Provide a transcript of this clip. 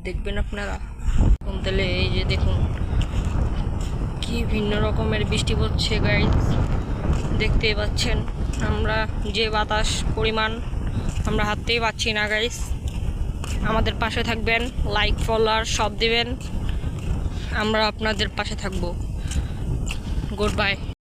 দেখবেন আপনারা। তাহলে এই যে দেখুন কি ভিন্ন রকমের বৃষ্টি পড়ছে গাইস, দেখতেই পাচ্ছেন। আমরা যে বাতাস পরিমাণ আমরা হাঁটতেই পাচ্ছি না গাইস। আমাদের পাশে থাকবেন, লাইক ফলোয়ার সব দিবেন, আমরা আপনাদের পাশে থাকবো। Good bye.